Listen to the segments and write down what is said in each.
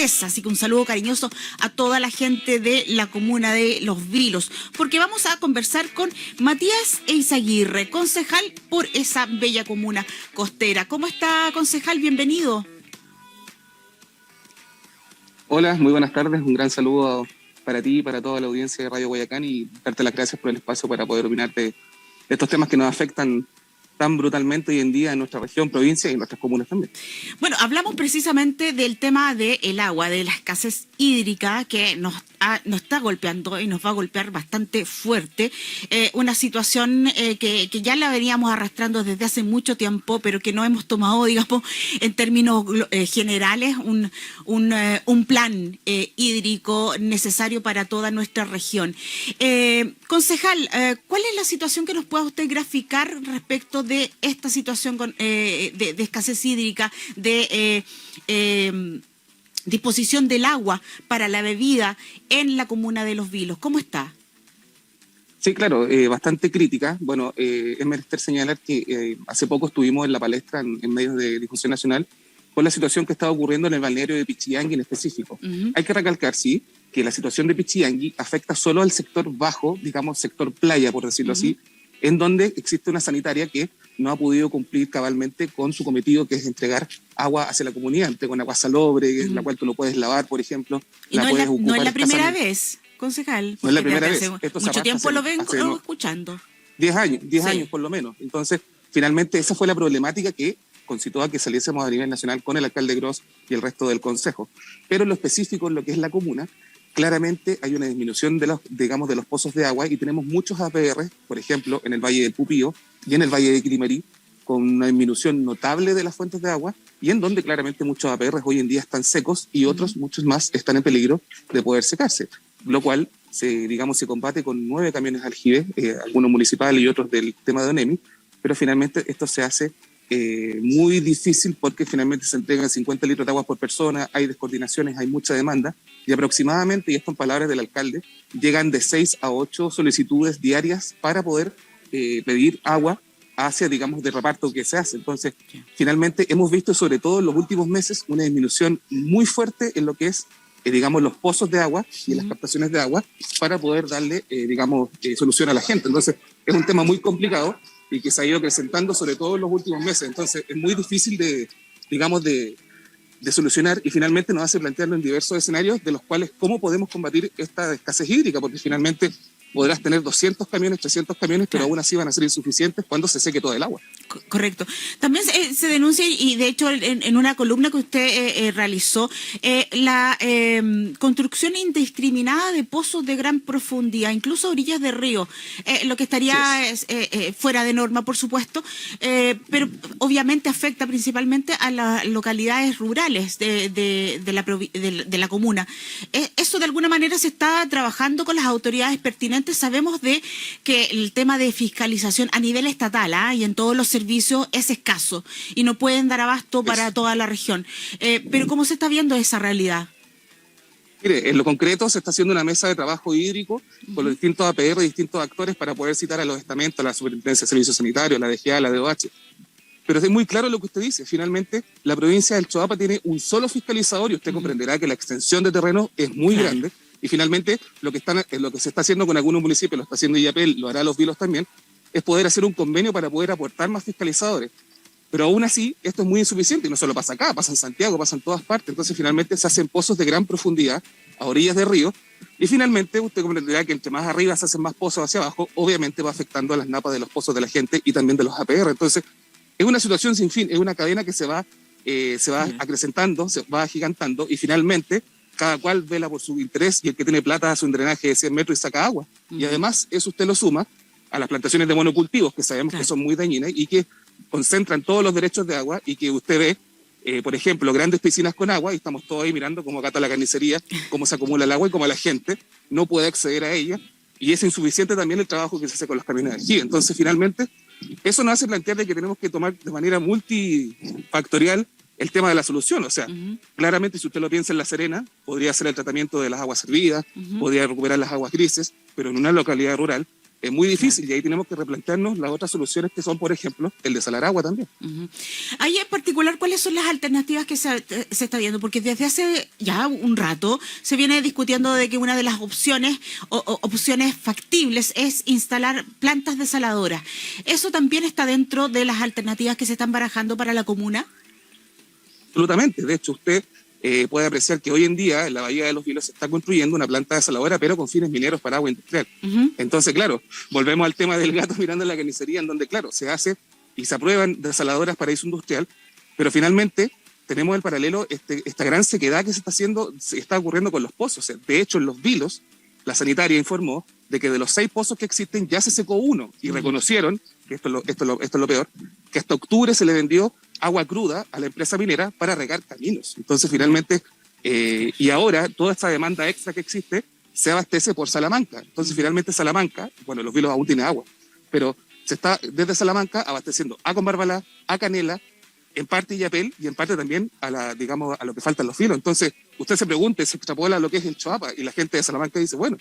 3. Así que un saludo cariñoso a toda la gente de la comuna de Los Vilos, porque vamos a conversar con Matías Eizaguirre, concejal por esa bella comuna costera. ¿Cómo está, concejal? Bienvenido. Hola, muy buenas tardes. Un gran saludo para ti y para toda la audiencia de Radio Guayacán y darte las gracias por el espacio para poder opinar de estos temas que nos afectan tan brutalmente hoy en día en nuestra región, provincia y en nuestras comunas también. Bueno, hablamos precisamente del tema del agua, de la escasez hídrica que nos está golpeando y nos va a golpear bastante fuerte. Una situación que ya la veníamos arrastrando desde hace mucho tiempo, pero que no hemos tomado, digamos, en términos generales, un plan hídrico necesario para toda nuestra región. Concejal, ¿cuál es la situación que nos pueda usted graficar respecto de esta situación de escasez hídrica, de disposición del agua para la bebida en la comuna de Los Vilos? ¿Cómo está? Sí, claro, bastante crítica. Bueno, es menester señalar que hace poco estuvimos en la palestra en medios de difusión nacional con la situación que estaba ocurriendo en el balneario de Pichillanqui en específico. Hay que recalcar, sí, que la situación de Pichillanqui afecta solo al sector bajo, digamos, sector playa, por decirlo así, en donde existe una sanitaria que no ha podido cumplir cabalmente con su cometido, que es entregar agua hacia la comunidad, con agua salobre, la cual tú lo puedes lavar, por ejemplo. Y no es la primera vez, concejal. No es la primera vez. Mucho tiempo lo vengo escuchando. 10 años por lo menos. Entonces, finalmente esa fue la problemática que concitó a que saliésemos a nivel nacional con el alcalde Gross y el resto del consejo. Pero en lo específico, en lo que es la comuna, claramente hay una disminución de los pozos de agua y tenemos muchos APR, por ejemplo, en el Valle del Pupío y en el Valle de Quilimarí, con una disminución notable de las fuentes de agua y en donde claramente muchos APR hoy en día están secos y otros, muchos más, están en peligro de poder secarse, lo cual se combate con 9 camiones aljibe, algunos municipales y otros del tema de ONEMI, pero finalmente esto se hace muy difícil porque finalmente se entregan 50 litros de agua por persona, hay descoordinaciones, hay mucha demanda y aproximadamente, y esto en palabras del alcalde, llegan de 6 a 8 solicitudes diarias para poder pedir agua hacia, digamos, de reparto que se hace. Entonces, finalmente hemos visto sobre todo en los últimos meses una disminución muy fuerte en lo que es, digamos, los pozos de agua y en las captaciones de agua para poder darle, digamos, solución a la gente. Entonces, es un tema muy complicado y que se ha ido acrecentando sobre todo en los últimos meses. Entonces, es muy difícil de solucionar y finalmente nos hace plantearlo en diversos escenarios de los cuales cómo podemos combatir esta escasez hídrica, porque finalmente podrás tener 200 camiones, 300 camiones, pero aún así van a ser insuficientes cuando se seque todo el agua. Correcto. También se denuncia, y de hecho en una columna que usted realizó, la construcción indiscriminada de pozos de gran profundidad, incluso a orillas de río, lo que estaría fuera de norma, por supuesto, pero obviamente afecta principalmente a las localidades rurales de la comuna. Eso de alguna manera se está trabajando con las autoridades pertinentes. Sabemos de que el tema de fiscalización a nivel estatal y en todos los servicios es escaso y no pueden dar abasto para toda la región. Pero ¿cómo se está viendo esa realidad? Mire, en lo concreto se está haciendo una mesa de trabajo hídrico con los distintos APR, distintos actores para poder citar a los estamentos, a la Superintendencia de Servicios Sanitarios, a la DGA, a la DOH. Pero es muy claro lo que usted dice. Finalmente, la provincia del Choapa tiene un solo fiscalizador y usted comprenderá que la extensión de terreno es muy grande. Y finalmente, lo que se está haciendo con algunos municipios, lo está haciendo IAPEL, lo hará Los Vilos también, es poder hacer un convenio para poder aportar más fiscalizadores. Pero aún así, esto es muy insuficiente, y no solo pasa acá, pasa en Santiago, pasa en todas partes. Entonces, finalmente, se hacen pozos de gran profundidad a orillas de río, y finalmente, usted comprenderá que entre más arriba se hacen más pozos hacia abajo, obviamente va afectando a las napas de los pozos de la gente y también de los APR. Entonces, es una situación sin fin, es una cadena que se va acrecentando, se va agigantando, y finalmente cada cual vela por su interés y el que tiene plata hace un drenaje de 100 metros y saca agua. Y además eso usted lo suma a las plantaciones de monocultivos que sabemos que son muy dañinas y que concentran todos los derechos de agua y que usted ve, por ejemplo, grandes piscinas con agua y estamos todos ahí mirando cómo acá está la carnicería, cómo se acumula el agua y cómo la gente no puede acceder a ella y es insuficiente también el trabajo que se hace con las camiones de energía. Entonces finalmente eso nos hace plantear de que tenemos que tomar de manera multifactorial el tema de la solución. O sea, claramente si usted lo piensa en La Serena, podría ser el tratamiento de las aguas servidas, podría recuperar las aguas grises, pero en una localidad rural es muy difícil, y ahí tenemos que replantearnos las otras soluciones que son, por ejemplo, el desalar agua también. Ahí en particular, ¿cuáles son las alternativas que se está viendo? Porque desde hace ya un rato se viene discutiendo de que una de las opciones opciones factibles es instalar plantas desaladoras. ¿Eso también está dentro de las alternativas que se están barajando para la comuna? Absolutamente. De hecho, usted puede apreciar que hoy en día en la Bahía de los Vilos se está construyendo una planta desaladora, pero con fines mineros para agua industrial. Entonces, claro, volvemos al tema del gato mirando la carnicería, en donde, claro, se hace y se aprueban desaladoras para uso industrial, pero finalmente tenemos el paralelo, esta gran sequedad que se está ocurriendo con los pozos. De hecho, en los Vilos, la sanitaria informó de que de los 6 pozos que existen ya se secó uno, y reconocieron, que esto es lo peor, que hasta octubre se le vendió agua cruda a la empresa minera para regar caminos. Entonces, finalmente, y ahora toda esta demanda extra que existe se abastece por Salamanca. Entonces, finalmente, Salamanca, bueno, los Vilos aún tiene agua, pero se está desde Salamanca abasteciendo a Combarbalá, a Canela, en parte Illapel y en parte también a lo que faltan los Vilos. Entonces, usted se pregunta, se extrapola lo que es el Choapa, y la gente de Salamanca dice, bueno,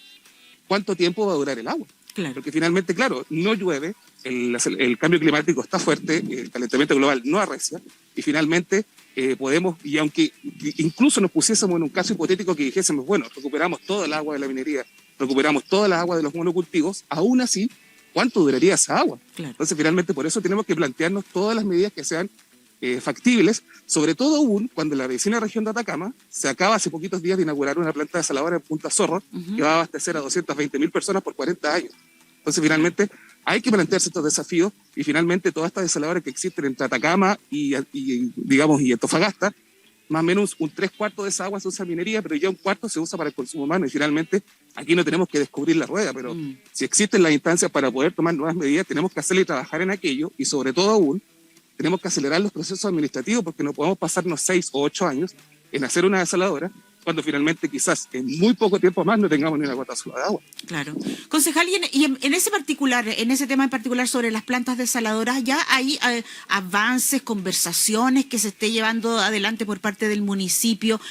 ¿cuánto tiempo va a durar el agua? Claro. Porque finalmente, claro, no llueve, el cambio climático está fuerte, el calentamiento global no arrecia, y finalmente podemos, y aunque incluso nos pusiésemos en un caso hipotético que dijésemos, bueno, recuperamos toda el agua de la minería, recuperamos toda la agua de los monocultivos, aún así, ¿cuánto duraría esa agua? Claro. Entonces, finalmente, por eso tenemos que plantearnos todas las medidas que sean factibles, sobre todo aún cuando la vecina región de Atacama se acaba hace poquitos días de inaugurar una planta desaladora en Punta Zorro, que va a abastecer a 220.000 personas por 40 años. Entonces, finalmente, hay que plantearse estos desafíos, y finalmente todas estas desaladoras que existen entre Atacama y Antofagasta, más o menos un 3/4 de esa agua se usa en minería, pero ya un cuarto se usa para el consumo humano, y finalmente aquí no tenemos que descubrir la rueda, pero si existen las instancias para poder tomar nuevas medidas, tenemos que hacerle y trabajar en aquello, y sobre todo aún, tenemos que acelerar los procesos administrativos, porque no podemos pasarnos 6 o 8 años en hacer una desaladora cuando finalmente quizás en muy poco tiempo más no tengamos ni una gota sola de agua. Claro. Concejal, y en ese tema en particular sobre las plantas desaladoras, ¿ya hay avances, conversaciones que se esté llevando adelante por parte del municipio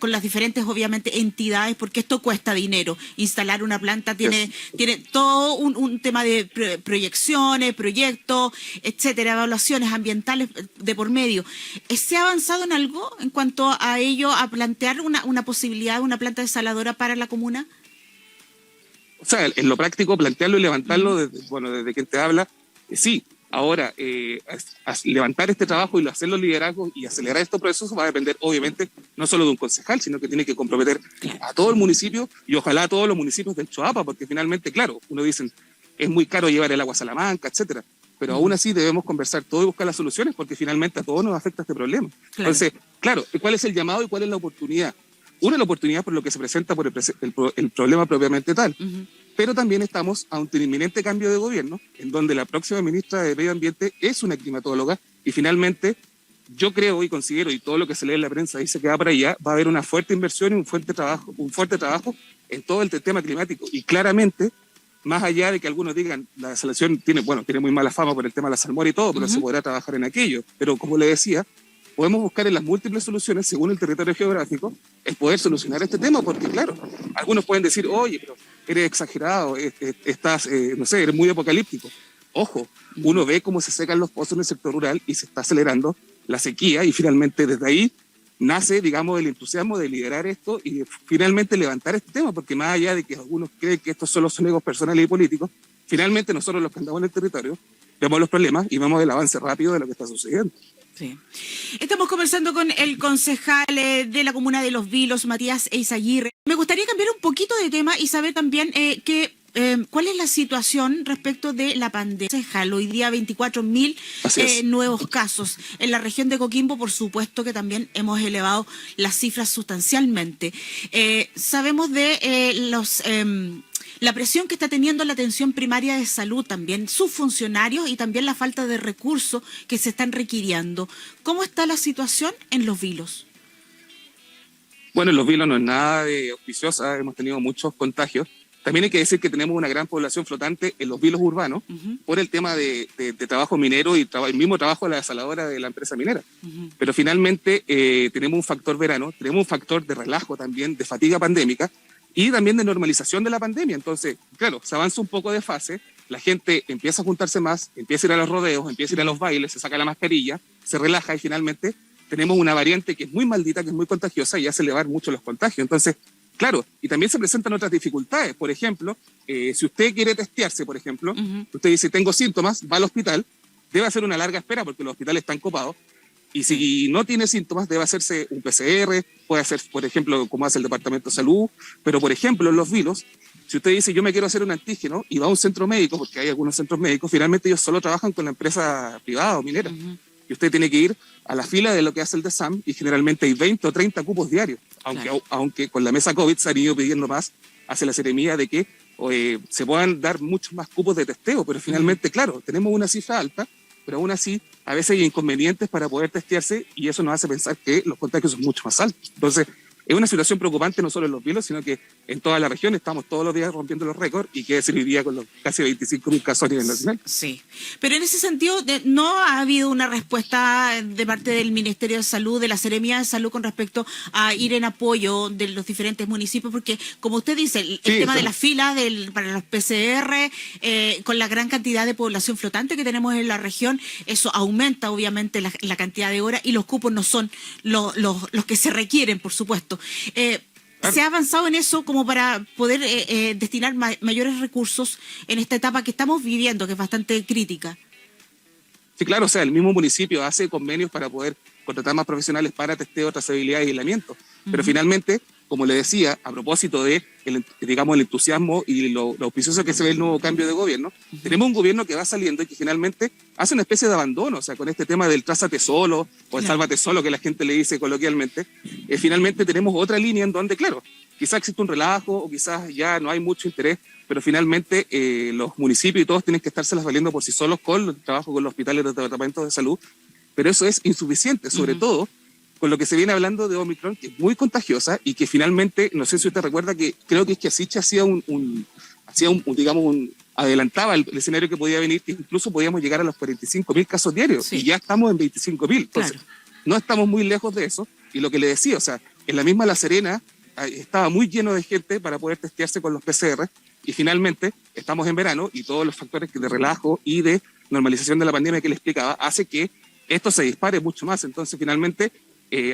con las diferentes, obviamente, entidades? Porque esto cuesta dinero. Instalar una planta tiene todo un tema de proyecciones, proyectos, etcétera, evaluaciones ambientales de por medio. ¿Se ha avanzado en algo en cuanto a ello, a plantear una posibilidad de una planta desaladora para la comuna? O sea, en lo práctico, plantearlo y levantarlo, desde quien te habla, sí. Ahora, levantar este trabajo y hacer los liderazgos y acelerar estos procesos va a depender, obviamente, no solo de un concejal, sino que tiene que comprometer a todo el municipio, y ojalá a todos los municipios del Choapa, porque finalmente, claro, uno dice, es muy caro llevar el agua a Salamanca, etcétera, pero aún así debemos conversar todo y buscar las soluciones, porque finalmente a todos nos afecta este problema. Claro. Entonces, claro, ¿cuál es el llamado y cuál es la oportunidad? Una, la oportunidad por lo que se presenta por el problema propiamente tal, pero también estamos ante un inminente cambio de gobierno, en donde la próxima ministra de Medio Ambiente es una climatóloga, y finalmente yo creo y considero, y todo lo que se lee en la prensa dice que va para allá, va a haber una fuerte inversión y un fuerte trabajo en todo el tema climático, y claramente, más allá de que algunos digan, la desalación tiene muy mala fama por el tema de la salmodia y todo, pero se podrá trabajar en aquello. Pero como le decía, podemos buscar en las múltiples soluciones, según el territorio geográfico, el poder solucionar este tema, porque claro, algunos pueden decir, oye, pero eres exagerado, estás, no sé, eres muy apocalíptico. Ojo, uno ve cómo se secan los pozos en el sector rural y se está acelerando la sequía, y finalmente desde ahí nace, digamos, el entusiasmo de liderar esto y finalmente levantar este tema, porque más allá de que algunos creen que estos solo son egos personales y políticos, finalmente nosotros los que andamos en el territorio vemos los problemas y vemos el avance rápido de lo que está sucediendo. Sí. Estamos conversando con el concejal de la comuna de Los Vilos, Matías Eizaguirre. Me gustaría cambiar un poquito de tema y saber también cuál es la situación respecto de la pandemia. Hoy día 24.000 nuevos casos. En la región de Coquimbo, por supuesto que también hemos elevado las cifras sustancialmente. Sabemos de la presión que está teniendo la atención primaria de salud también, sus funcionarios, y también la falta de recursos que se están requiriendo. ¿Cómo está la situación en Los Vilos? Bueno, en Los Vilos no es nada de auspiciosa, hemos tenido muchos contagios. También hay que decir que tenemos una gran población flotante en los vilos urbanos por el tema de trabajo minero y el mismo trabajo de la desaladora de la empresa minera. Pero finalmente tenemos un factor verano, tenemos un factor de relajo también, de fatiga pandémica, y también de normalización de la pandemia. Entonces, claro, se avanza un poco de fase, la gente empieza a juntarse más, empieza a ir a los rodeos, empieza a ir a los bailes, se saca la mascarilla, se relaja y finalmente tenemos una variante que es muy maldita, que es muy contagiosa y hace elevar mucho los contagios. Entonces, claro, y también se presentan otras dificultades. Por ejemplo, si usted quiere testearse, por ejemplo, usted dice, tengo síntomas, va al hospital, debe hacer una larga espera porque los hospitales están copados. Y si no tiene síntomas, debe hacerse un PCR, puede hacer, por ejemplo, como hace el Departamento de Salud. Pero, por ejemplo, en los vilos, si usted dice, yo me quiero hacer un antígeno y va a un centro médico, porque hay algunos centros médicos, finalmente ellos solo trabajan con la empresa privada o minera. Y usted tiene que ir a la fila de lo que hace el DESAM y generalmente hay 20 o 30 cupos diarios. Aunque con la mesa COVID se han ido pidiendo más hacia la seremía de que se puedan dar muchos más cupos de testeo. Pero finalmente, claro, tenemos una cifra alta, pero aún así a veces hay inconvenientes para poder testearse y eso nos hace pensar que los contagios son mucho más altos. Entonces, es una situación preocupante no solo en los vilos, sino que en toda la región estamos todos los días rompiendo los récords y qué decir hoy día con los casi 25.000 casos a nivel nacional. Sí, pero en ese sentido no ha habido una respuesta de parte del Ministerio de Salud, de la Seremía de Salud con respecto a ir en apoyo de los diferentes municipios, porque como usted dice, el tema de la fila para los PCR, con la gran cantidad de población flotante que tenemos en la región, eso aumenta obviamente la cantidad de horas y los cupos no son los que se requieren, por supuesto. ¿Se ha avanzado en eso como para poder destinar mayores recursos en esta etapa que estamos viviendo, que es bastante crítica? Sí, claro, o sea, el mismo municipio hace convenios para poder contratar más profesionales para testeo, trazabilidad y aislamiento. Pero finalmente, como le decía, a propósito de el entusiasmo y lo auspicioso que se ve el nuevo cambio de gobierno, tenemos un gobierno que va saliendo y que finalmente hace una especie de abandono, o sea, con este tema del trázate solo o el sálvate solo que la gente le dice coloquialmente, finalmente tenemos otra línea en donde, claro, quizás existe un relajo o quizás ya no hay mucho interés, pero finalmente los municipios y todos tienen que estárselas valiendo por sí solos con el trabajo con los hospitales y los departamentos de salud, pero eso es insuficiente, sobre todo con lo que se viene hablando de Omicron, que es muy contagiosa y que finalmente, no sé si usted recuerda que creo que es que Asiche adelantaba el escenario que podía venir, que incluso podíamos llegar a los 45.000 casos diarios y ya estamos en 25.000. Entonces, no estamos muy lejos de eso. Y lo que le decía, o sea, en la misma La Serena estaba muy lleno de gente para poder testearse con los PCR y finalmente estamos en verano y todos los factores de relajo y de normalización de la pandemia que le explicaba hace que esto se dispare mucho más. Entonces, finalmente,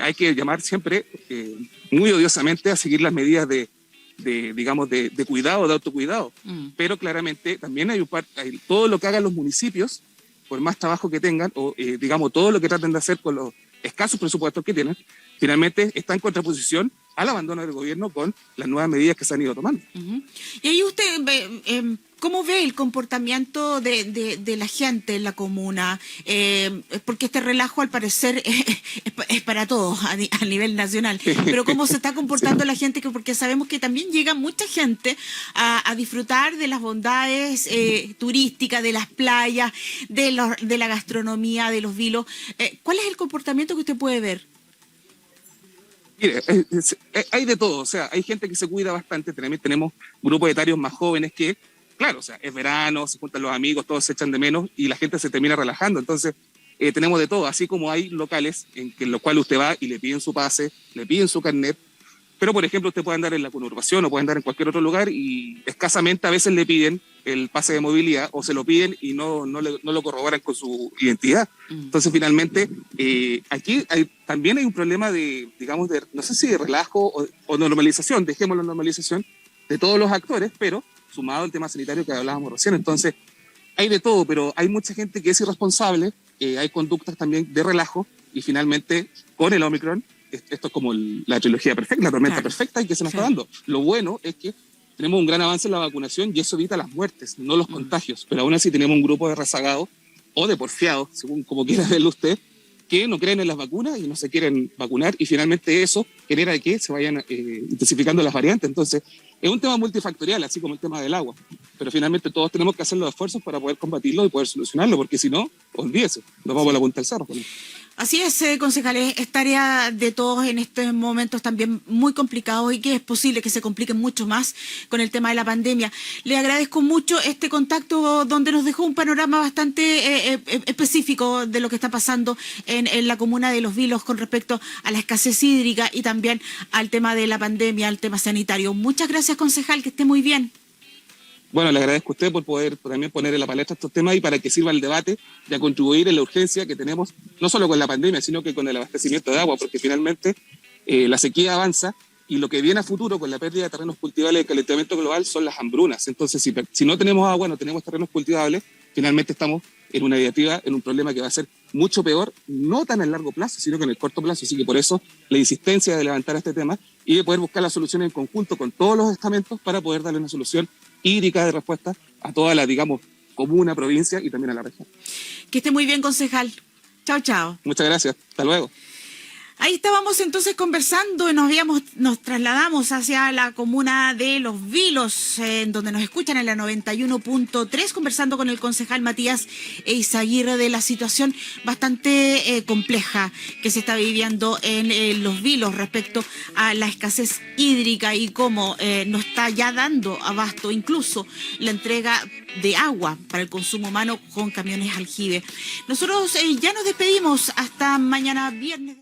hay que llamar siempre muy odiosamente a seguir las medidas de cuidado, de autocuidado. Pero claramente también hay todo lo que hagan los municipios, por más trabajo que tengan, o todo lo que traten de hacer con los escasos presupuestos que tienen, finalmente está en contraposición al abandono del gobierno con las nuevas medidas que se han ido tomando. Y ahí usted ¿cómo ve el comportamiento de la gente en la comuna? Porque este relajo al parecer es para todos a nivel nacional, pero ¿cómo se está comportando la gente? Porque sabemos que también llega mucha gente a disfrutar de las bondades turísticas, de las playas, de la gastronomía, de los vilos. ¿Cuál es el comportamiento que usted puede ver? Mire, hay de todo, o sea, hay gente que se cuida bastante, tenemos grupos etarios más jóvenes que, claro, o sea, es verano, se juntan los amigos, todos se echan de menos y la gente se termina relajando, entonces tenemos de todo, así como hay locales en los cuales usted va y le piden su pase, le piden su carnet, pero por ejemplo usted puede andar en la conurbación o puede andar en cualquier otro lugar y escasamente a veces le piden el pase de movilidad o se lo piden y no lo corroboran con su identidad. Entonces finalmente aquí también hay un problema no sé si de relajo o normalización, dejémoslo en normalización de todos los actores, pero sumado al tema sanitario que hablábamos recién. Entonces hay de todo, pero hay mucha gente que es irresponsable, hay conductas también de relajo y finalmente con el Omicron esto es como la trilogía perfecta, la tormenta perfecta y que se nos está dando. Lo bueno es que tenemos un gran avance en la vacunación y eso evita las muertes, no los contagios, pero aún así tenemos un grupo de rezagados o de porfiados, según como quiera verlo usted, que no creen en las vacunas y no se quieren vacunar y finalmente eso genera que se vayan intensificando las variantes. Entonces es un tema multifactorial, así como el tema del agua, pero finalmente todos tenemos que hacer los esfuerzos para poder combatirlo y poder solucionarlo, porque si no, olvídese, nos vamos a la punta del cerro. Así es, concejales, es tarea de todos en estos momentos también muy complicados y que es posible que se compliquen mucho más con el tema de la pandemia. Le agradezco mucho este contacto donde nos dejó un panorama bastante específico de lo que está pasando en la comuna de Los Vilos con respecto a la escasez hídrica y también al tema de la pandemia, al tema sanitario. Muchas gracias, concejal, que esté muy bien. Bueno, le agradezco a usted por poder también poner en la palestra estos temas y para que sirva el debate y a contribuir en la urgencia que tenemos, no solo con la pandemia, sino que con el abastecimiento de agua, porque finalmente la sequía avanza y lo que viene a futuro con la pérdida de terrenos cultivables y el calentamiento global son las hambrunas. Entonces, si no tenemos agua, no tenemos terrenos cultivables, finalmente estamos en una diatriba, en un problema que va a ser mucho peor, no tan a largo plazo, sino que en el corto plazo. Así que por eso la insistencia de levantar este tema y de poder buscar la solución en conjunto con todos los estamentos para poder darle una solución hídrica de respuesta a toda la, digamos, comuna, provincia y también a la región. Que esté muy bien, concejal. Chao, chao. Muchas gracias. Hasta luego. Ahí estábamos entonces conversando y nos trasladamos hacia la comuna de Los Vilos, en donde nos escuchan en la 91.3, conversando con el concejal Matías Eizaguirre de la situación bastante compleja que se está viviendo en Los Vilos respecto a la escasez hídrica y cómo no está ya dando abasto incluso la entrega de agua para el consumo humano con camiones aljibe. Nosotros ya nos despedimos hasta mañana viernes.